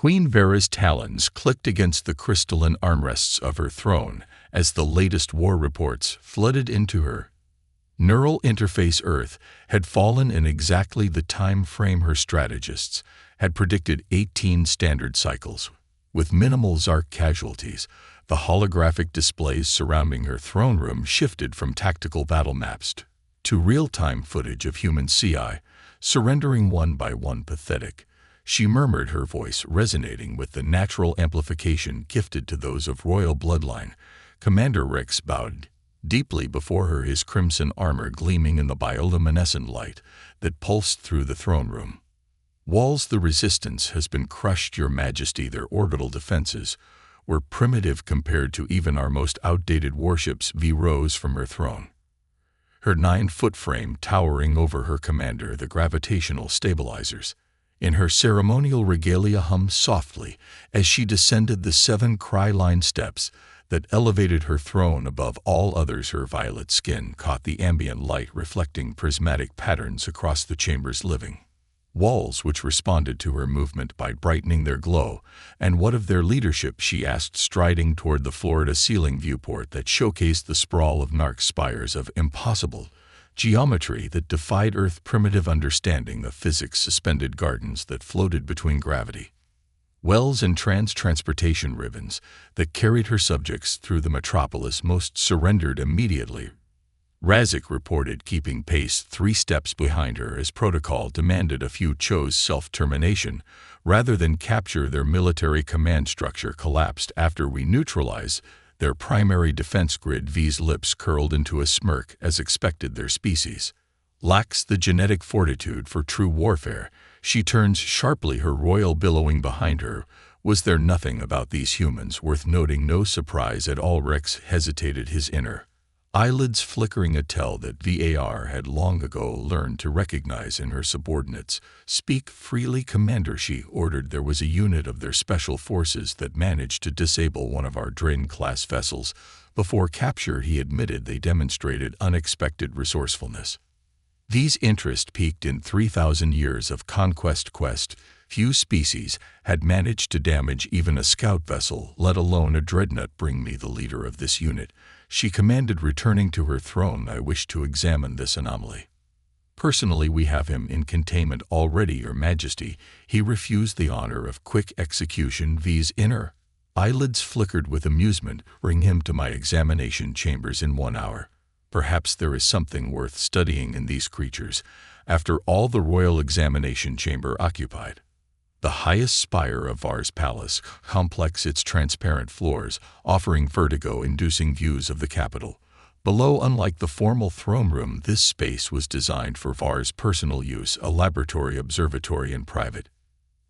Queen Vera's talons clicked against the crystalline armrests of her throne as the latest war reports flooded into her. Neural interface Earth had fallen in exactly the time frame her strategists had predicted, 18 standard cycles. With minimal Zark casualties, the holographic displays surrounding her throne room shifted from tactical battle maps to real-time footage of human CI, surrendering one by one. Pathetic, she murmured, her voice resonating with the natural amplification gifted to those of royal bloodline. Commander Rex bowed deeply before her, his crimson armor gleaming in the bioluminescent light that pulsed through the throne room. Walls, the resistance has been crushed, Your Majesty. Their orbital defenses were primitive compared to even our most outdated warships. V rose from her throne, her 9-foot frame towering over her commander, the gravitational stabilizers in her ceremonial regalia hummed softly as she descended the 7 cry-line steps that elevated her throne above all others. Her violet skin caught the ambient light, reflecting prismatic patterns across the chamber's living walls, which responded to her movement by brightening their glow. And what of their leadership, she asked, striding toward the floor-to-ceiling viewport that showcased the sprawl of Narc spires of impossible geometry that defied Earth primitive understanding of physics, suspended gardens that floated between gravity wells and transportation ribbons that carried her subjects through the metropolis. Most surrendered immediately, Razik reported, keeping pace 3 steps behind her as protocol demanded. A few chose self-termination rather than capture. Their military command structure collapsed after we neutralized their primary defense grid. V's lips curled into a smirk. As expected, their species lacks the genetic fortitude for true warfare. She turned sharply, her royal billowing behind her. Was there nothing about these humans worth noting? No surprise at all. Rex hesitated, his inner eyelids flickering a tell that VAR had long ago learned to recognize in her subordinates. Speak freely, Commander, she ordered. There was a unit of their special forces that managed to disable one of our Drain-class vessels before capture. He admitted they demonstrated unexpected resourcefulness. V's interest peaked in 3,000 years of conquest quest. Few species had managed to damage even a scout vessel, let alone a dreadnought. Bring me the leader of this unit, she commanded, returning to her throne. I wish to examine this anomaly personally. We have him in containment already, Your Majesty. He refused the honor of quick execution. V's inner eyelids flickered with amusement. Bring him to my examination chambers in 1 hour. Perhaps there is something worth studying in these creatures. After all, the royal examination chamber occupied the highest spire of Var's palace complex, its transparent floors offering vertigo-inducing views of the capital. Below, unlike the formal throne room, this space was designed for Var's personal use, a laboratory, observatory, and private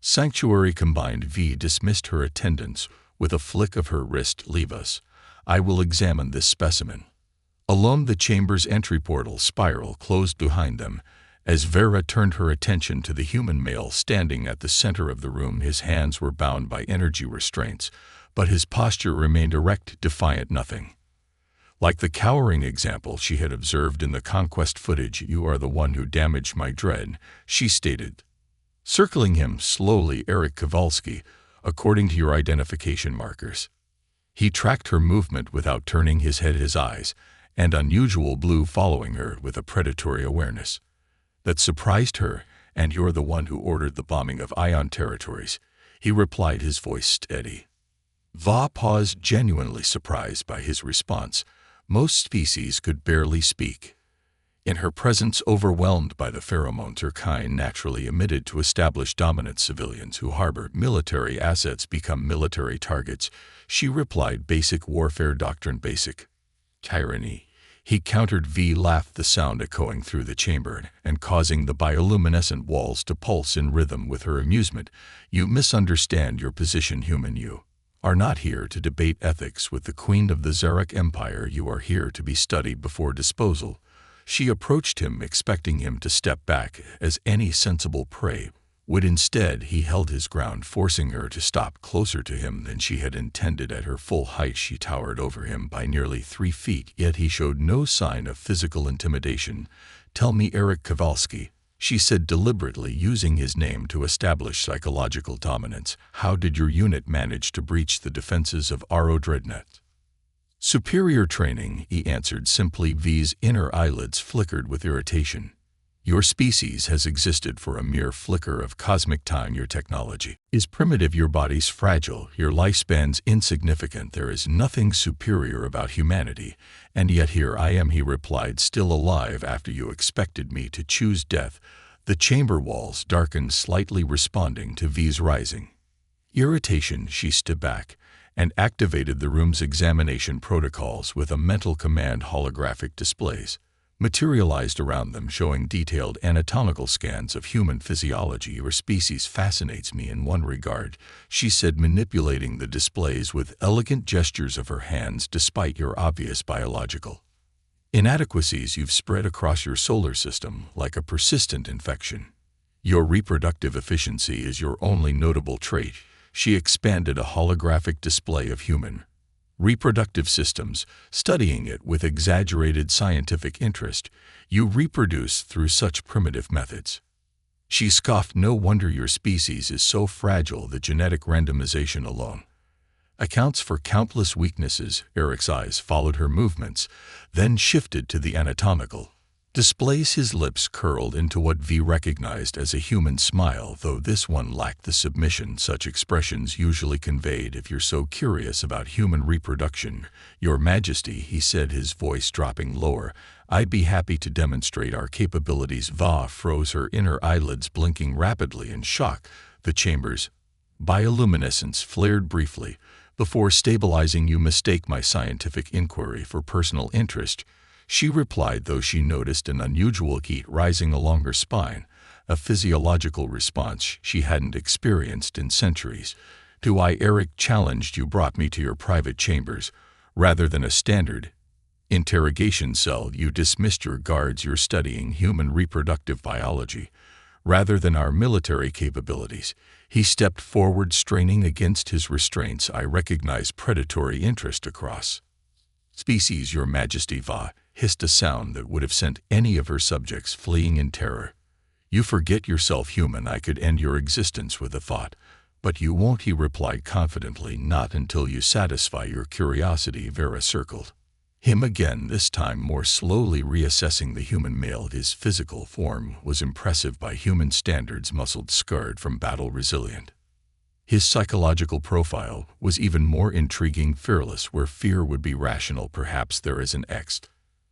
sanctuary combined. V dismissed her attendants with a flick of her wrist. Leave us. I will examine this specimen. Alone, the chamber's entry portal spiral closed behind them as Vera turned her attention to the human male standing at the center of the room. His hands were bound by energy restraints, but his posture remained erect, defiant. Nothing like the cowering example she had observed in the conquest footage. You are the one who damaged my dread, she stated, circling him slowly. Eric Kowalski, according to your identification markers. He tracked her movement without turning his head, his eyes and unusual blue following her with a predatory awareness that surprised her. And you're the one who ordered the bombing of Ion territories, he replied, his voice steady. Va paused, genuinely surprised by his response. Most species could barely speak. In her presence, overwhelmed by the pheromones her kind naturally emitted to establish dominance, civilians who harbor military assets become military targets, she replied, basic warfare doctrine, basic tyranny. He countered. V laughed, the sound echoing through the chamber and causing the bioluminescent walls to pulse in rhythm with her amusement. You misunderstand your position, human. You are not here to debate ethics with the Queen of the Zarek Empire. You are here to be studied before disposal. She approached him, expecting him to step back, as any sensible prey would. Instead, he held his ground, forcing her to stop closer to him than she had intended. At her full height, she towered over him by nearly 3 feet, yet he showed no sign of physical intimidation. Tell me, Eric Kowalski, she said deliberately, using his name to establish psychological dominance. How did your unit manage to breach the defenses of RO Dreadnought? Superior training, he answered simply. V's inner eyelids flickered with irritation. Your species has existed for a mere flicker of cosmic time. Your technology is primitive, your body's fragile, your lifespan's insignificant. There is nothing superior about humanity, and yet here I am, he replied, still alive after you expected me to choose death. The chamber walls darkened slightly, responding to V's rising irritation. She stood back and activated the room's examination protocols with a mental command. Holographic displays materialized around them, showing detailed anatomical scans of human physiology. Your species fascinates me in one regard, she said, manipulating the displays with elegant gestures of her hands. Despite your obvious biological inadequacies, you've spread across your solar system like a persistent infection. Your reproductive efficiency is your only notable trait. She expanded a holographic display of human reproductive systems, studying it with exaggerated scientific interest. You reproduce through such primitive methods, she scoffed. No wonder your species is so fragile. The genetic randomization alone accounts for countless weaknesses. Eric's eyes followed her movements, then shifted to the anatomical displays. His lips curled into what V recognized as a human smile, though this one lacked the submission such expressions usually conveyed. If you're so curious about human reproduction, Your Majesty, he said, his voice dropping lower, I'd be happy to demonstrate our capabilities. Va froze, her inner eyelids blinking rapidly in shock. The chamber's bioluminescence flared briefly before stabilizing. You mistake my scientific inquiry for personal interest, she replied, though she noticed an unusual heat rising along her spine, a physiological response she hadn't experienced in centuries. Do I? Eric challenged. You brought me to your private chambers rather than a standard interrogation cell. You dismissed your guards. You're studying human reproductive biology rather than our military capabilities. He stepped forward, straining against his restraints. I recognize predatory interest across species, Your Majesty. Va hissed a sound that would have sent any of her subjects fleeing in terror. You forget yourself, human. I could end your existence with a thought, but you won't, he replied confidently. Not until you satisfy your curiosity. Vera circled him again, this time more slowly, reassessing the human male. His physical form was impressive by human standards, muscled, scarred from battle, resilient. His psychological profile was even more intriguing, fearless where fear would be rational. Perhaps there is an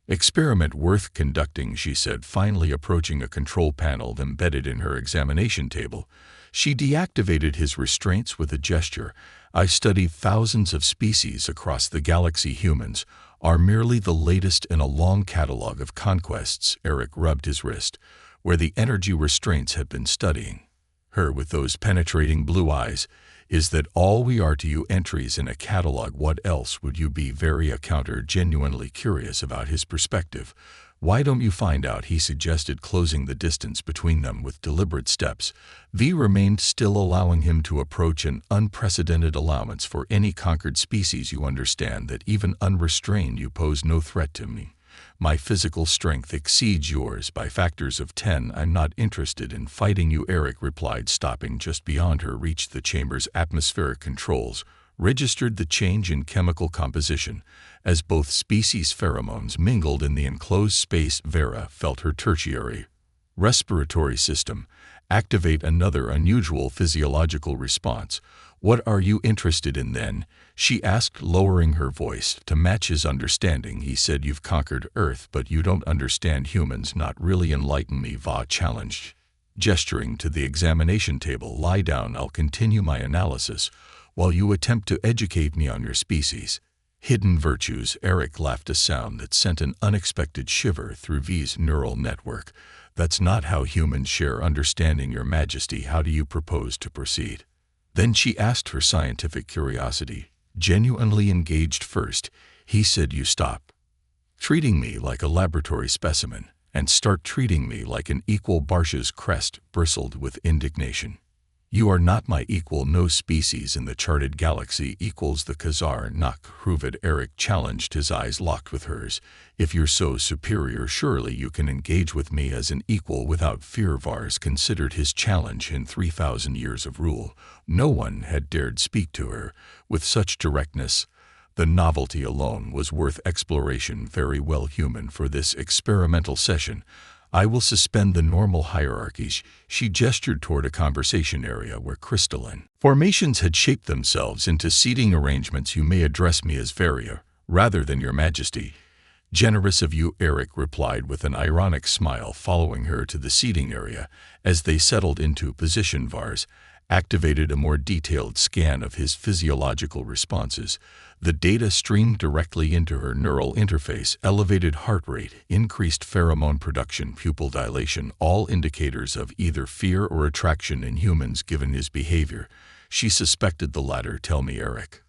experiment worth conducting, she said, finally approaching a control panel embedded in her examination table. She deactivated his restraints with a gesture. I study thousands of species across the galaxy. Humans are merely the latest in a long catalog of conquests. Eric rubbed his wrist, where the energy restraints had been studying her with those penetrating blue eyes. Is that all we are to you? Entries in a catalog. What else would you be? Very countered, genuinely curious about his perspective. Why don't you find out? He suggested, closing the distance between them with deliberate steps. V remained still, allowing him to approach, an unprecedented allowance for any conquered species. You understand that even unrestrained you pose no threat to me. My physical strength exceeds yours by factors of 10. I'm not interested in fighting you, Eric replied, stopping just beyond her reach. The chamber's atmospheric controls registered the change in chemical composition as both species' pheromones mingled in the enclosed space. Vera felt her tertiary respiratory system activate, another unusual physiological response. What are you interested in then? She asked, lowering her voice to match his understanding. He said, you've conquered Earth, but you don't understand humans. Not really. Enlighten me, Va challenged, gesturing to the examination table. Lie down. I'll continue my analysis while you attempt to educate me on your species' hidden virtues. Eric laughed, a sound that sent an unexpected shiver through V's neural network. That's not how humans share understanding, Your Majesty. How do you propose to proceed? Then she asked, her scientific curiosity genuinely engaged. First, he said, you stop treating me like a laboratory specimen and start treating me like an equal. Barsha's crest bristled with indignation. You are not my equal. No species in the charted galaxy equals the Khazar Nak-Hruvid. Eric challenged, his eyes locked with hers. If you're so superior, surely you can engage with me as an equal without fear. Vars considered his challenge. In 3,000 years of rule, no one had dared speak to her with such directness. The novelty alone was worth exploration. Very well, human. For this experimental session, I will suspend the normal hierarchies. She gestured toward a conversation area where crystalline formations had shaped themselves into seating arrangements. You may address me as Varia, rather than Your Majesty. Generous of you, Eric replied with an ironic smile, following her to the seating area. As they settled into position, Vars activated a more detailed scan of his physiological responses. The data streamed directly into her neural interface. Elevated heart rate, increased pheromone production, pupil dilation, all indicators of either fear or attraction in humans. Given his behavior, she suspected the latter. Tell me, Eric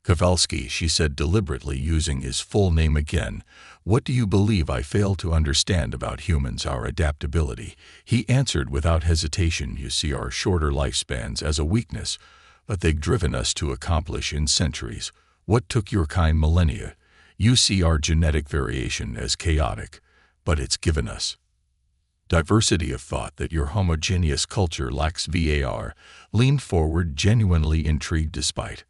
Kowalski, she said deliberately, using his full name again. What do you believe I fail to understand about humans? Our adaptability. He answered without hesitation. You see our shorter lifespans as a weakness, but they've driven us to accomplish in centuries what took your kind millennia. You see our genetic variation as chaotic, but it's given us diversity of thought that your homogeneous culture lacks. Var leaned forward, genuinely intrigued. Despite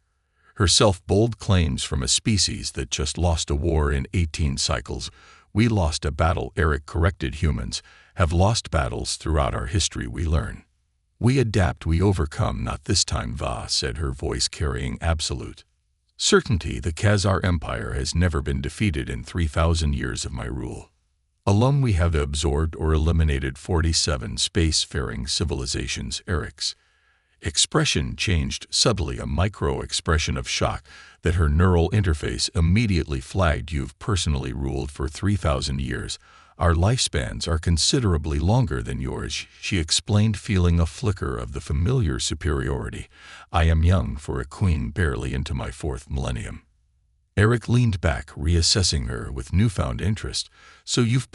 herself bold claims from a species that just lost a war in 18 cycles, we lost a battle. Eric corrected. Humans have lost battles throughout our history. We learn, we adapt, we overcome. Not this time, Va said, her voice carrying absolute certainty. The Khazar Empire has never been defeated in 3,000 years of my rule. Alone we have absorbed or eliminated 47 spacefaring civilizations. Eric's expression changed subtly, a micro-expression of shock that her neural interface immediately flagged. You've personally ruled for 3,000 years. Our lifespans are considerably longer than yours, she explained, feeling a flicker of the familiar superiority. I am young for a queen, barely into my 4th millennium. Eric leaned back, reassessing her with newfound interest. So you've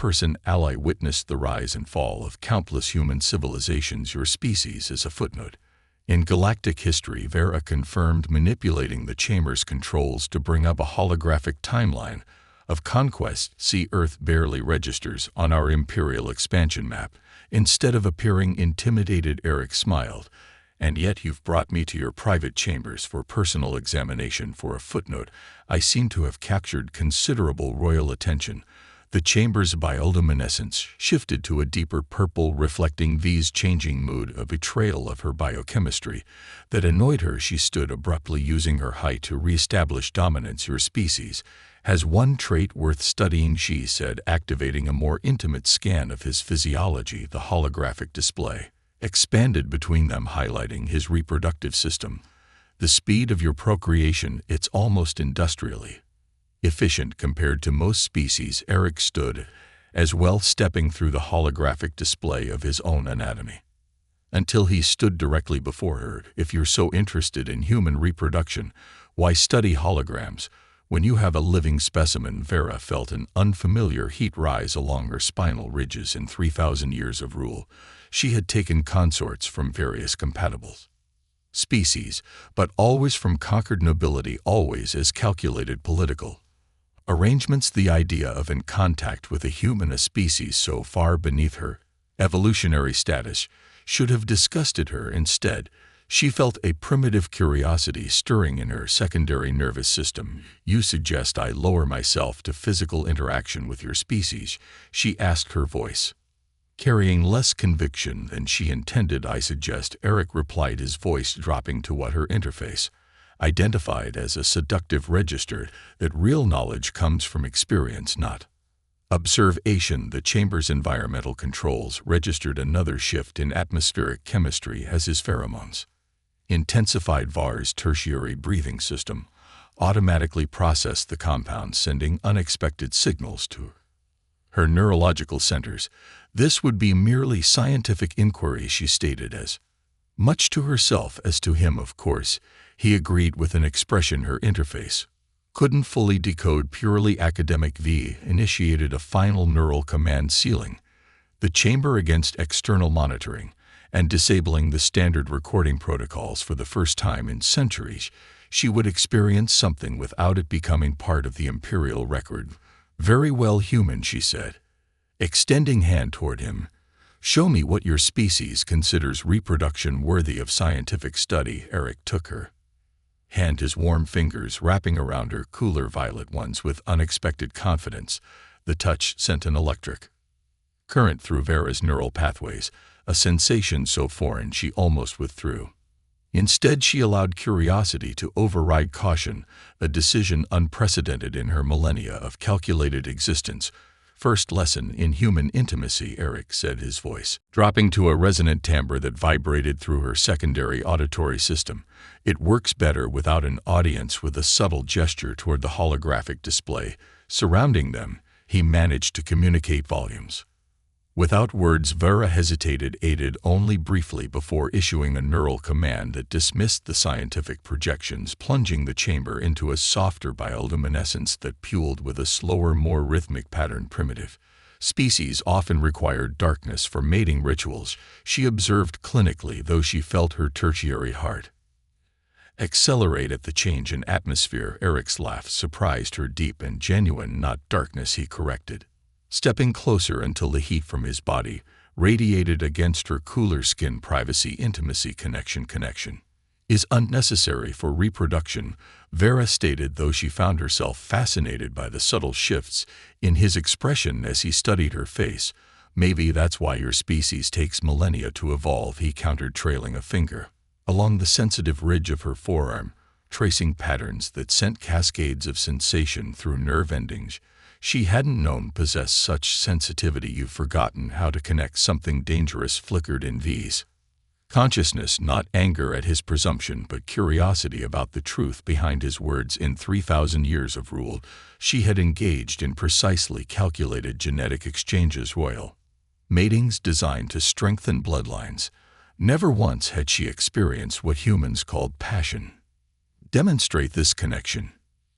ally witnessed the rise and fall of countless human civilizations. Your species is a footnote in galactic history. Vera confirmed, manipulating the chamber's controls to bring up a holographic timeline of conquest. See, Earth barely registers on our imperial expansion map. Instead of appearing intimidated, Eric smiled. And yet you've brought me to your private chambers for personal examination. For a footnote, I seem to have captured considerable royal attention. The chamber's bioluminescence shifted to a deeper purple, reflecting V's changing mood, a betrayal of her biochemistry that annoyed her. She stood abruptly, using her height to reestablish dominance. Your species has one trait worth studying, she said, activating a more intimate scan of his physiology. The holographic display expanded between them, highlighting his reproductive system. The speed of your procreation, it's almost industrially efficient compared to most species. Eric stood as well, stepping through the holographic display of his own anatomy until he stood directly before her. If you're so interested in human reproduction, why study holograms when you have a living specimen? Vera felt an unfamiliar heat rise along her spinal ridges. In 3,000 years of rule, she had taken consorts from various compatible species, but always from conquered nobility, always as calculated political arrangements. The idea of in contact with a human, a species so far beneath her evolutionary status, should have disgusted her. Instead, she felt a primitive curiosity stirring in her secondary nervous system. You suggest I lower myself to physical interaction with your species? She asked, her voice carrying less conviction than she intended. I suggest, Eric replied, his voice dropping to what her interface identified as a seductive register, that real knowledge comes from experience, not observation. The chamber's environmental controls registered another shift in atmospheric chemistry as his pheromones intensified. Var's tertiary breathing system automatically processed the compounds, sending unexpected signals to her neurological centers. This would be merely scientific inquiry, she stated, as much to herself as to him. Of course, he agreed with an expression her interface couldn't fully decode. Purely academic. V initiated a final neural command, sealing the chamber against external monitoring. and disabling the standard recording protocols for the first time in centuries, she would experience something without it becoming part of the imperial record. "Very well, human," she said, extending hand toward him. "Show me what your species considers reproduction worthy of scientific study." Eric took her hand, his warm fingers wrapping around her cooler violet ones with unexpected confidence. The touch sent an electric current through Vera's neural pathways, a sensation so foreign she almost withdrew. Instead, she allowed curiosity to override caution, a decision unprecedented in her millennia of calculated existence. "First lesson in human intimacy," Eric said, his voice dropping to a resonant timbre that vibrated through her secondary auditory system. "It works better without an audience." With a subtle gesture toward the holographic display surrounding them, he managed to communicate volumes. Without words, Vera hesitated, aided only briefly before issuing a neural command that dismissed the scientific projections, plunging the chamber into a softer bioluminescence that puled with a slower, more rhythmic pattern. "Primitive species often required darkness for mating rituals," she observed clinically, though she felt her tertiary heart accelerate at the change in atmosphere. Eric's laugh surprised her, deep and genuine. "Not darkness," he corrected, stepping closer until the heat from his body radiated against her cooler skin. "Privacy, intimacy, connection is unnecessary for reproduction," Vera stated, though she found herself fascinated by the subtle shifts in his expression as he studied her face. "Maybe that's why your species takes millennia to evolve," he countered, trailing a finger along the sensitive ridge of her forearm, tracing patterns that sent cascades of sensation through nerve endings she hadn't known possessed such sensitivity. "You've forgotten how to connect." Something dangerous flickered in V's consciousness, not anger at his presumption, but curiosity about the truth behind his words. In 3,000 years of rule, she had engaged in precisely calculated genetic exchanges, royal matings designed to strengthen bloodlines. Never once had she experienced what humans called passion. "Demonstrate this connection,"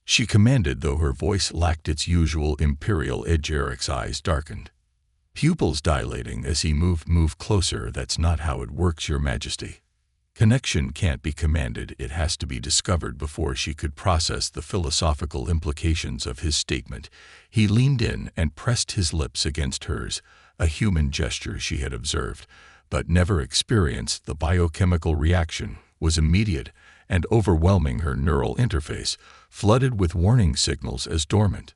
she commanded, though her voice lacked its usual imperial edge. Eric's eyes darkened, pupils dilating as he moved closer. "That's not how it works, Your Majesty. Connection can't be commanded, it has to be discovered." Before she could process the philosophical implications of his statement, he leaned in and pressed his lips against hers, a human gesture she had observed but never experienced. The biochemical reaction was immediate and overwhelming, her neural interface flooded with warning signals as dormant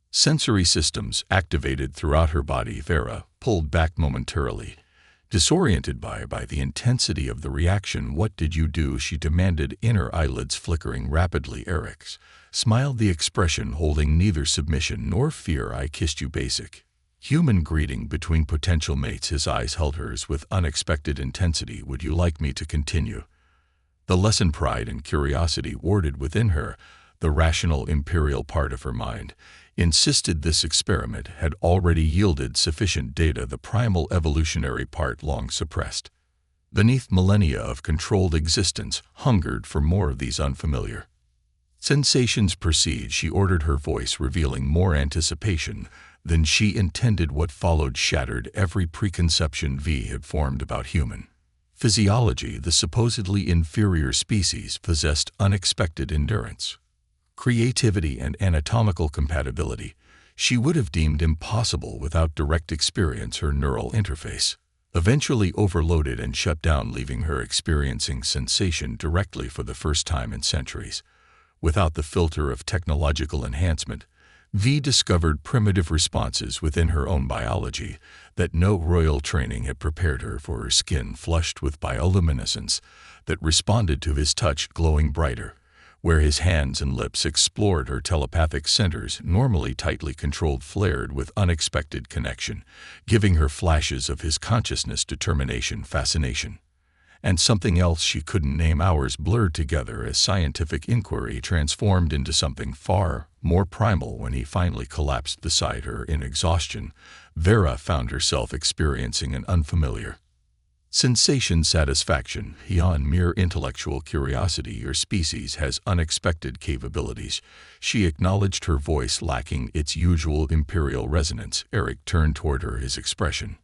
sensory systems activated throughout her body. Vera pulled back momentarily, disoriented by the intensity of the reaction. "What did you do?" she demanded, inner eyelids flickering rapidly. Eric's smiled, the expression holding neither submission nor fear. "I kissed you." Basic human greeting between potential mates. His eyes held hers with unexpected intensity. "Would you like me to continue?" The lesson, pride and curiosity warded within her, the rational imperial part of her mind, insisted this experiment had already yielded sufficient data, the primal evolutionary part, long suppressed beneath millennia of controlled existence, hungered for more of these unfamiliar sensations. "Proceed," she ordered, her voice revealing more anticipation than she intended. What followed shattered every preconception V had formed about human physiology. The supposedly inferior species possessed unexpected endurance, creativity, and anatomical compatibility she would have deemed impossible without direct experience. Her neural interface eventually overloaded and shut down, leaving her experiencing sensation directly for the first time in centuries. Without the filter of technological enhancement, V discovered primitive responses within her own biology that no royal training had prepared her for. Her skin flushed with bioluminescence that responded to his touch, glowing brighter where his hands and lips explored. Her telepathic centers, normally tightly controlled, flared with unexpected connection, giving her flashes of his consciousness, determination, fascination, and something else she couldn't name. Hours blurred together as scientific inquiry transformed into something far more primal. When he finally collapsed beside her in exhaustion, Vera found herself experiencing an unfamiliar sensation, satisfaction beyond mere intellectual curiosity. "Your species has unexpected capabilities," she acknowledged, her voice lacking its usual imperial resonance. Eric turned toward her, his expression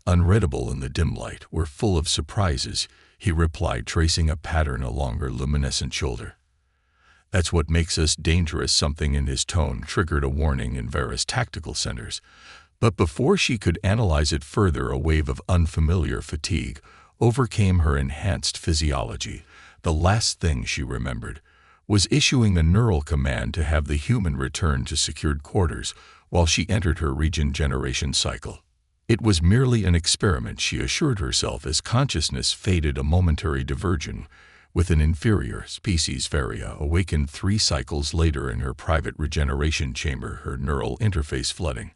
unreadable in the dim light, were full of surprises, he replied, tracing a pattern along her luminescent shoulder. That's what makes us dangerous. Something in his tone triggered a warning in Vera's tactical centers. But before she could analyze it further, a wave of unfamiliar fatigue overcame her enhanced physiology. The last thing she remembered was issuing a neural command to have the human return to secured quarters while she entered her regeneration cycle. It was merely an experiment, she assured herself, as consciousness faded. A momentary diversion with an inferior species. Vera awakened 3 cycles later in her private regeneration chamber, her neural interface flooding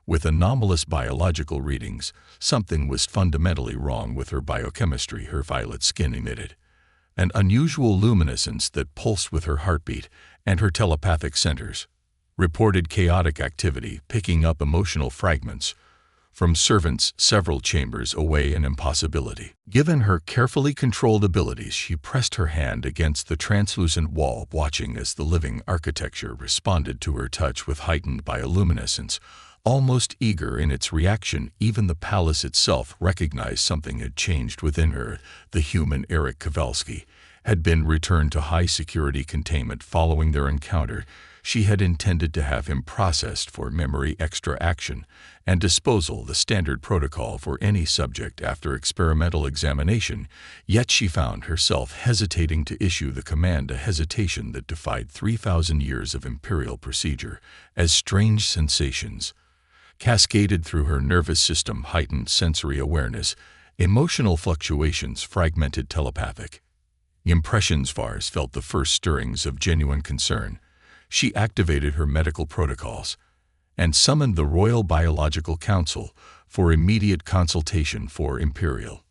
with anomalous biological readings. Something was fundamentally wrong with her biochemistry. Her violet skin emitted an unusual luminescence that pulsed with her heartbeat, and her telepathic centers reported chaotic activity, picking up emotional fragments from servants several chambers away, an impossibility. Given her carefully controlled abilities, she pressed her hand against the translucent wall, watching as the living architecture responded to her touch with heightened bioluminescence. Almost eager in its reaction, even the palace itself recognized something had changed within her. The human Eric Kowalski had been returned to high-security containment following their encounter. She had intended to have him processed for memory extraction and disposal, the standard protocol for any subject after experimental examination, yet she found herself hesitating to issue the command, a hesitation that defied 3,000 years of imperial procedure, as strange sensations cascaded through her nervous system, heightened sensory awareness, emotional fluctuations, fragmented telepathic impressions. Vars felt the first stirrings of genuine concern. She activated her medical protocols and summoned the Royal Biological Council for immediate consultation. 4 imperial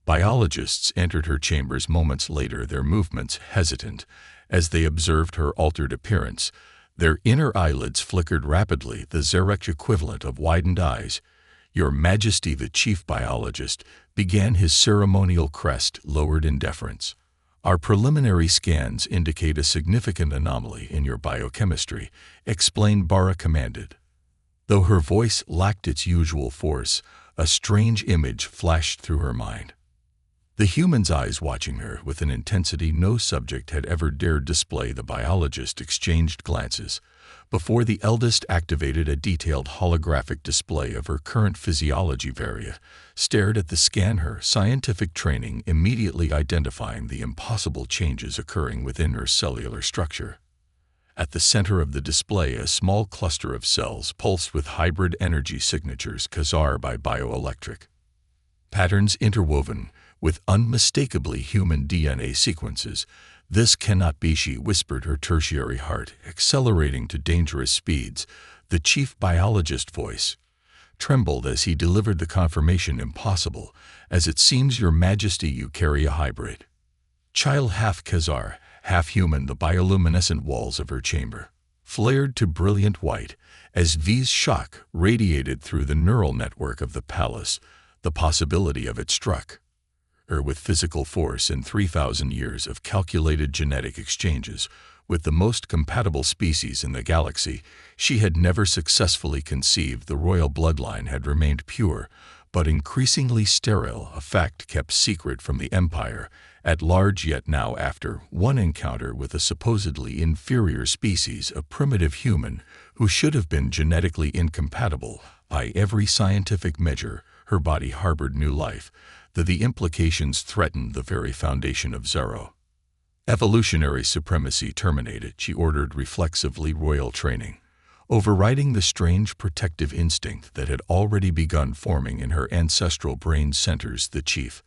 biologists entered her chambers moments later, their movements hesitant as they observed her altered appearance. Their inner eyelids flickered rapidly, the Zerek equivalent of widened eyes. "Your Majesty," the chief biologist began, his ceremonial crest lowered in deference. "Our preliminary scans indicate a significant anomaly in your biochemistry," explained Bara commanded. Though her voice lacked its usual force, a strange image flashed through her mind. The human's eyes watching her with an intensity no subject had ever dared display. The biologist exchanged glances before the eldest activated a detailed holographic display of her current physiology. Vera stared at the scan, her scientific training immediately identifying the impossible changes occurring within her cellular structure. At the center of the display, a small cluster of cells pulsed with hybrid energy signatures, Khazar by bioelectric patterns interwoven with unmistakably human DNA sequences. "This cannot be," she whispered, her tertiary heart accelerating to dangerous speeds. The chief biologist's voice trembled as he delivered the confirmation. "Impossible. As it seems, Your Majesty, you carry a hybrid child, half Khazar, half human." The bioluminescent walls of her chamber flared to brilliant white as V's shock radiated through the neural network of the palace. The possibility of it struck her with physical force. In 3,000 years of calculated genetic exchanges with the most compatible species in the galaxy, she had never successfully conceived. The royal bloodline had remained pure, but increasingly sterile, a fact kept secret from the Empire at large. Yet now, after one encounter with a supposedly inferior species, a primitive human who should have been genetically incompatible by every scientific measure, her body harbored new life. The implications threatened the very foundation of Zero. Evolutionary supremacy terminated, she ordered reflexively, royal training overriding the strange protective instinct that had already begun forming in her ancestral brain centers. The chief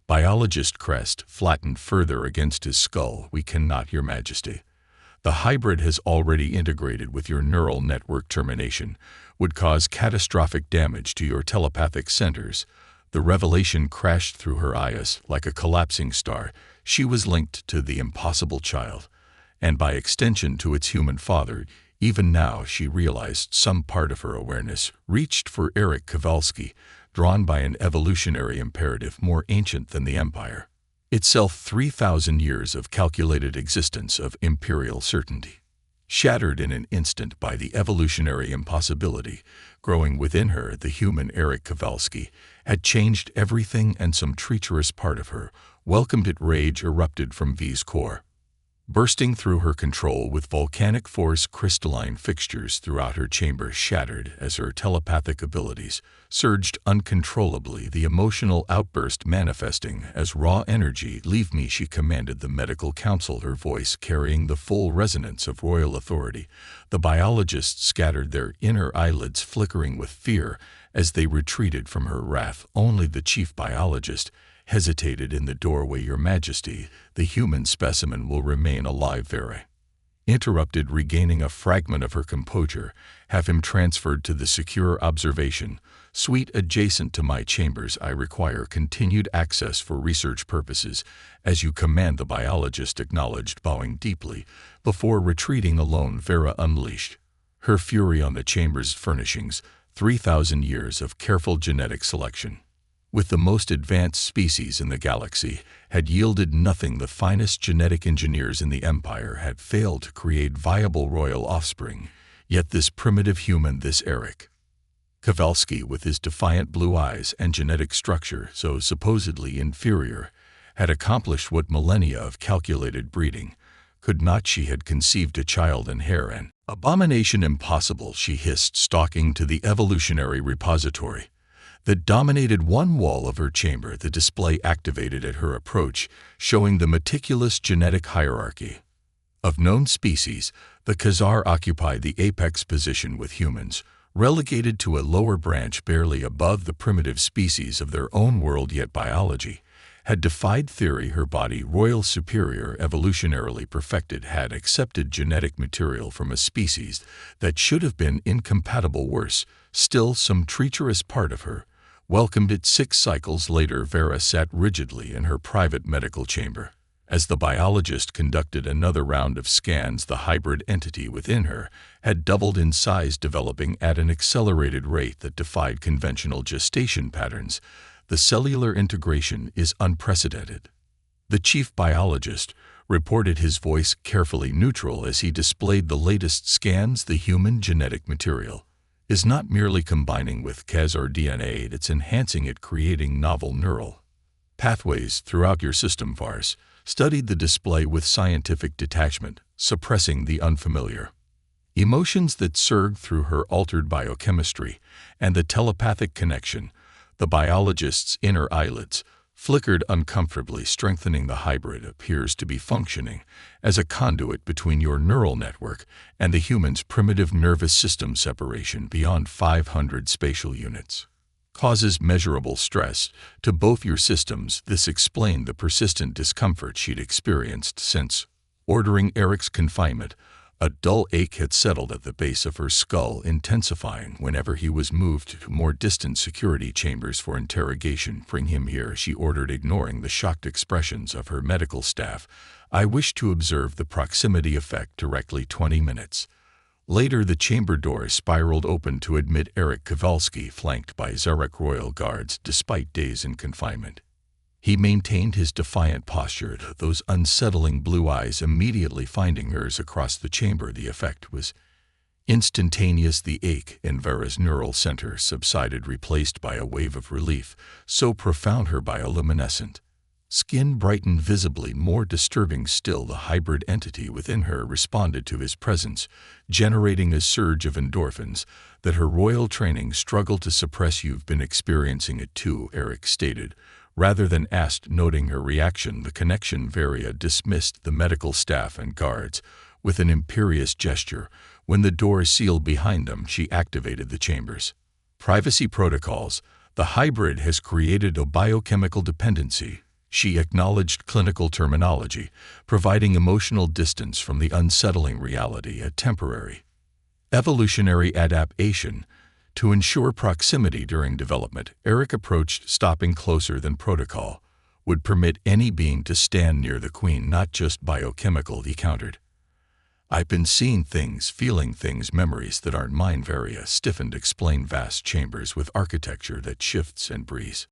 biologist crest flattened further against his skull. "We cannot, Your Majesty. The hybrid has already integrated with your neural network. Termination would cause catastrophic damage to your telepathic centers." The revelation crashed through her eyes like a collapsing star. She was linked to the impossible child, and by extension to its human father. Even now she realized some part of her awareness reached for Eric Kowalski, drawn by an evolutionary imperative more ancient than the Empire itself. 3,000 years of calculated existence, of imperial certainty. shattered in an instant by the evolutionary impossibility growing within her. The human Eric Kowalski had changed everything, and some treacherous part of her welcomed it. Rage erupted from V's core, bursting through her control with volcanic force. Crystalline fixtures throughout her chamber shattered as her telepathic abilities surged uncontrollably, the emotional outburst manifesting as raw energy. "Leave me," she commanded the medical council, her voice carrying the full resonance of royal authority. The biologists scattered, their inner eyelids flickering with fear as they retreated from her wrath. Only the chief biologist hesitated in the doorway. "Your Majesty, the human specimen will remain alive." Vera interrupted, regaining a fragment of her composure. "Have him transferred to the secure observation suite adjacent to my chambers. I require continued access for research purposes." "As you command," the biologist acknowledged, bowing deeply before retreating alone. Vera unleashed her fury on the chamber's furnishings. 3,000 years of careful genetic selection with the most advanced species in the galaxy had yielded nothing. The finest genetic engineers in the Empire had failed to create viable royal offspring. Yet this primitive human, this Eric Kowalski, with his defiant blue eyes and genetic structure so supposedly inferior, had accomplished what millennia of calculated breeding could not. She had conceived a child in hair, an abomination. "Impossible," she hissed, stalking to the evolutionary repository that dominated one wall of her chamber. The display activated at her approach, showing the meticulous genetic hierarchy of known species. The Khazar occupied the apex position, with humans relegated to a lower branch barely above the primitive species of their own world. Yet biology had defied theory. Her body, royal superior, evolutionarily perfected, had accepted genetic material from a species that should have been incompatible. Worse still, some treacherous part of her welcomed it. 6 cycles later, Vera sat rigidly in her private medical chamber. As the biologist conducted another round of scans, the hybrid entity within her had doubled in size, developing at an accelerated rate that defied conventional gestation patterns. "The cellular integration is unprecedented," the chief biologist reported, his voice carefully neutral as he displayed the latest scans. "The human genetic material is not merely combining with Khazar DNA, it's enhancing it, creating novel neural pathways throughout your system." Vars studied the display with scientific detachment, suppressing the unfamiliar emotions that surged through her altered biochemistry and the telepathic connection. The biologist's inner eyelids flickered uncomfortably, strengthening. "The hybrid appears to be functioning as a conduit between your neural network and the human's primitive nervous system. Separation beyond 500 spatial units causes measurable stress to both your systems." This explained the persistent discomfort she'd experienced since ordering Eric's confinement. A dull ache had settled at the base of her skull, intensifying whenever he was moved to more distant security chambers for interrogation. "Bring him here," she ordered, ignoring the shocked expressions of her medical staff. "I wish to observe the proximity effect directly." 20 minutes later, the chamber door spiraled open to admit Eric Kowalski, flanked by Zarek royal guards. Despite days in confinement, he maintained his defiant posture, those unsettling blue eyes immediately finding hers across the chamber. The effect was instantaneous. The ache in Vera's neural center subsided, replaced by a wave of relief so profound her bioluminescent skin brightened visibly. More disturbing still, the hybrid entity within her responded to his presence, generating a surge of endorphins that her royal training struggled to suppress. "You've been experiencing it too," Eric stated, rather than asked, noting her reaction. The connection. Vera dismissed the medical staff and guards with an imperious gesture. When the door sealed behind them, she activated the chamber's privacy protocols. "The hybrid has created a biochemical dependency." She acknowledged clinical terminology, providing emotional distance from the unsettling reality, a temporary evolutionary adaptation to ensure proximity during development. Eric approached, stopping closer than protocol would permit any being to stand near the Queen. "Not just biochemical," he countered. "I've been seeing things, feeling things, memories that aren't mine." Vera stiffened, explained. "Vast chambers with architecture that shifts and breathes